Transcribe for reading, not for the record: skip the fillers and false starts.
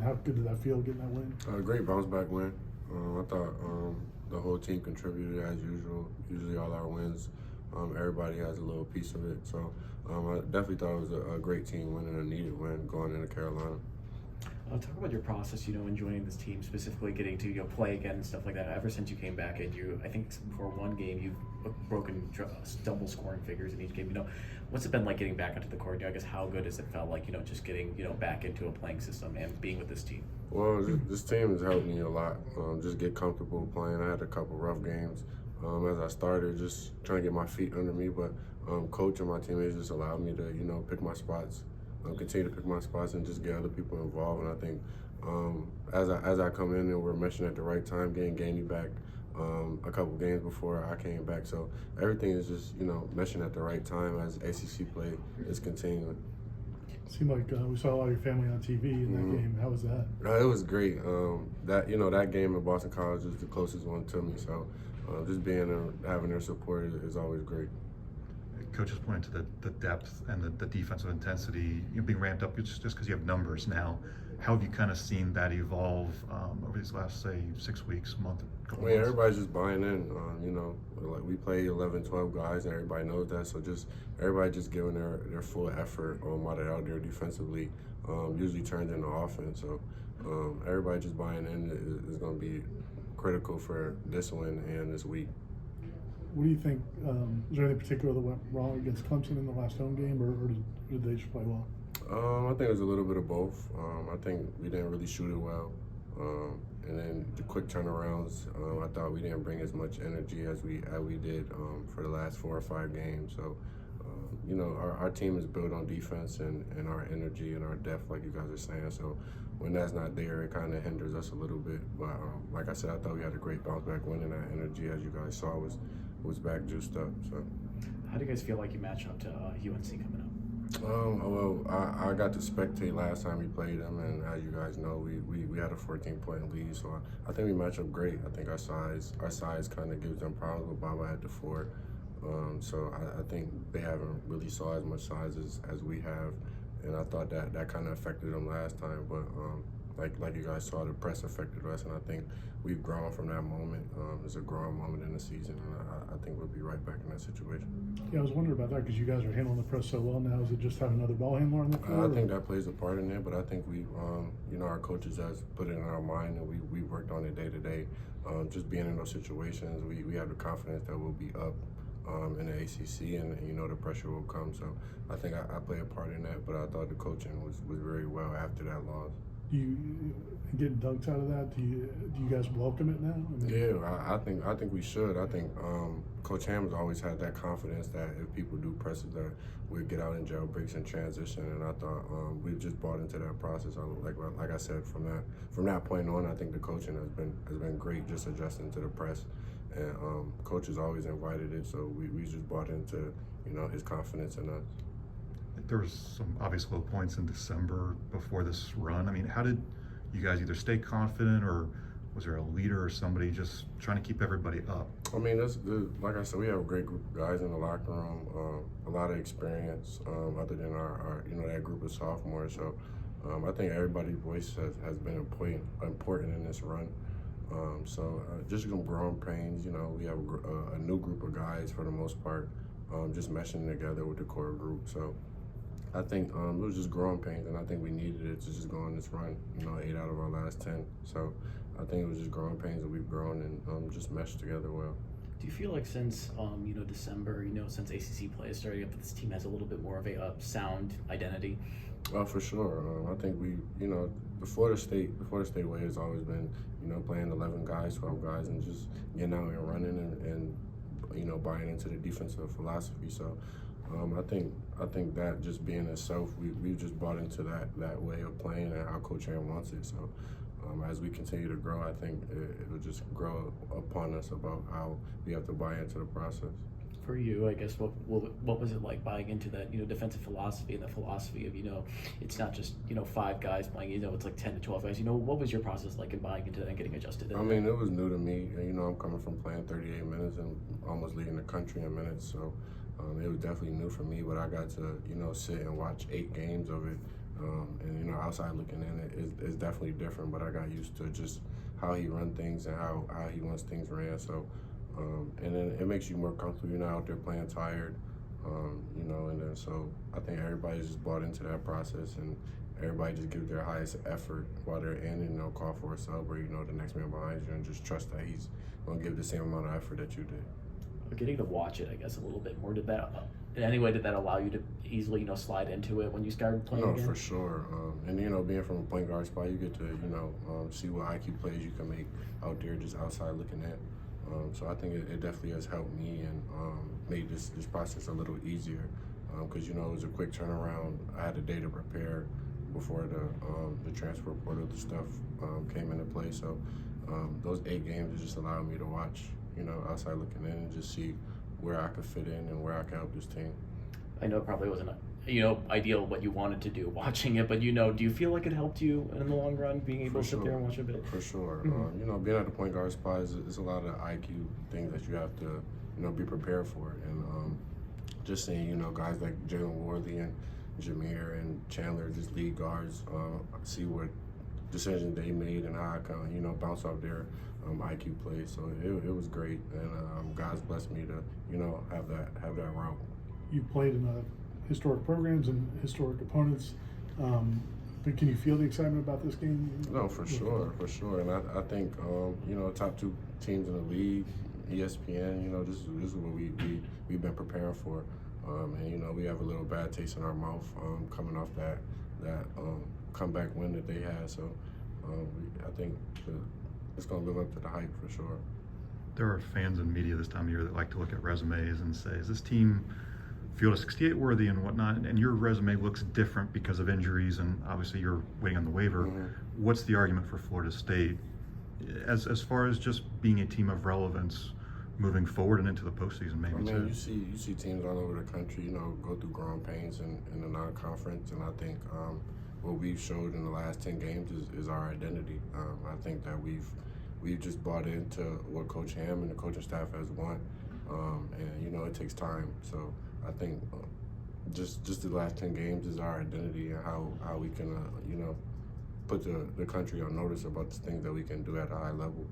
How good did that feel getting that win? Great bounce back win. I thought the whole team contributed as usual. Usually all our wins, everybody has a little piece of it. So I definitely thought it was a great team win and a needed win going into Carolina. Talk about your process, in joining this team, specifically getting to play again and stuff like that. Ever since you came back, and I think for one game you've broken double scoring figures in each game. What's it been like getting back onto the court? I guess how good has it felt like just getting back into a playing system and being with this team? Well, this team has helped me a lot. Just get comfortable playing. I had a couple rough games as I started, just trying to get my feet under me. But coach and my teammates just allowed me to pick my spots. Continue to pick my spots and just get other people involved. And I think as I come in and we're meshing at the right time, getting Gainey back a couple games before I came back. So everything is just meshing at the right time as ACC play is continuing. It seemed like we saw a lot of your family on TV in that game. How was that? It was great. That game at Boston College is the closest one to me. So just being there, having their support is always great. Coaches pointed to the depth and the defensive intensity being ramped up just because you have numbers now. How have you kind of seen that evolve over these last, say, 6 weeks, month, couple months? Everybody's just buying in. Like we play 11, 12 guys, and everybody knows that. So everybody just giving their full effort on while they're out there defensively. Usually turns into offense. So everybody just buying in is going to be critical for this win and this week. What do you think? Is there anything particular that went wrong against Clemson in the last home game, or did they just play well? I think it was a little bit of both. I think we didn't really shoot it well. And then the quick turnarounds, I thought we didn't bring as much energy as we did for the last 4 or 5 games. So, our team is built on defense and our energy and our depth, like you guys are saying. So when that's not there, it kind of hinders us a little bit. But like I said, I thought we had a great bounce back win, and that energy, as you guys saw, was back juiced up. So, how do you guys feel like you match up to UNC coming up? Well, I got to spectate last time we played them, and as you guys know, we had a 14-point lead. So I think we match up great. I think our size kind of gives them problems with Baba at the 4. So I think they haven't really saw as much size as we have, and I thought that kind of affected them last time. But like you guys saw, the press affected us, and I think we've grown from that moment. It's a growing moment in the season, and I think we'll be right back in that situation. Yeah, I was wondering about that because you guys are handling the press so well now. Is it just having another ball handler on the floor? I think that plays a part in it, but I think we, our coaches has put it in our mind, and we worked on it day to day. Just being in those situations, we have the confidence that we'll be up in the ACC, and the pressure will come. So I think I play a part in that, but I thought the coaching was very well after that loss. Do you get dunked out of that? Do you guys welcome it now? Yeah, I think we should. I think Coach Ham's always had that confidence that if people do press it, that we'll get out in jail breaks and transition. And I thought we've just bought into that process. Like I said, from that point on, I think the coaching has been great, just adjusting to the press. And coach has always invited it, so we just bought into his confidence in us. There was some obvious low points in December before this run. I mean, how did you guys either stay confident, or was there a leader or somebody just trying to keep everybody up? I mean, like I said, we have a great group of guys in the locker room, a lot of experience, other than our that group of sophomores. So I think everybody's voice has been important in this run. Just some growing pains. We have a new group of guys for the most part, just meshing together with the core group. So I think it was just growing pains, and I think we needed it to just go on this run. 8 out of our last 10. So I think it was just growing pains that we've grown and just meshed together well. Do you feel like since December, since ACC play is starting up, that this team has a little bit more of a sound identity? For sure. I think we, the Florida State way has always been, playing 11 guys, 12 guys, and just getting out and running and buying into the defensive philosophy. So I think that just being itself, we just bought into that way of playing and how Coach Ham wants it. So as we continue to grow, I think it'll just grow upon us about how we have to buy into the process. For you, I guess, what was it like buying into that, defensive philosophy and the philosophy of, it's not just, 5 guys playing, it's like 10 to 12 guys. What was your process like in buying into that and getting adjusted? I mean, it was new to me. I'm coming from playing 38 minutes and almost leading the country in minutes. So it was definitely new for me, but I got to, sit and watch 8 games of it And you know, outside looking in, it's definitely different. But I got used to just how he run things and how he wants things ran. So, and then it makes you more comfortable. You're not out there playing tired, you know. And then so I think everybody's just bought into that process, and everybody just gives their highest effort while they're in, and you know, call for a sub or you know the next man behind you, and just trust that he's gonna give the same amount of effort that you did. Getting to watch it, I guess, a little bit more. Did that in any way? Did that allow you to easily, you know, slide into it when you started playing No, again? for sure. And you know, being from a point guard spot, you get to you know see what IQ plays you can make out there just outside looking in. So I think it definitely has helped me and made this process a little easier because you know it was a quick turnaround. I had a day to prepare before the transfer portal stuff came into play. So those 8 games just allowed me to watch, you know, outside looking in and just see where I could fit in and where I could help this team. I know it probably wasn't, you know, ideal what you wanted to do watching it, but you know, do you feel like it helped you in the long run being able to sit there and watch a bit? For sure. Mm-hmm. You know, being at the point guard spot is a lot of IQ things that you have to, you know, be prepared for. And just seeing, you know, guys like Jalen Worley and Jameer and Chandler, just lead guards, see what decisions they made and how I can, you know, bounce off their IQ plays. So it was great, and God's blessed me to, you know, have that route. You played in historic programs and historic opponents, but can you feel the excitement about this game? No, for sure. And I think, you know, top 2 teams in the league, ESPN, you know, this is what we've been preparing for. And, you know, we have a little bad taste in our mouth coming off that comeback win that they had. So I think it's going to live up to the hype for sure. There are fans and media this time of year that like to look at resumes and say, is this team field of 68 worthy and whatnot? And your resume looks different because of injuries, and obviously you're waiting on the waiver. Mm-hmm. What's the argument for Florida State as far as just being a team of relevance moving forward and into the postseason, maybe? I mean, too? you see teams all over the country, you know, go through growing pains in the non-conference, and I think what we've showed in the last 10 games is our identity. I think that we've just bought into what Coach Ham and the coaching staff has want, and you know it takes time. So I think just the last 10 games is our identity and how we can you know put the country on notice about the things that we can do at a high level.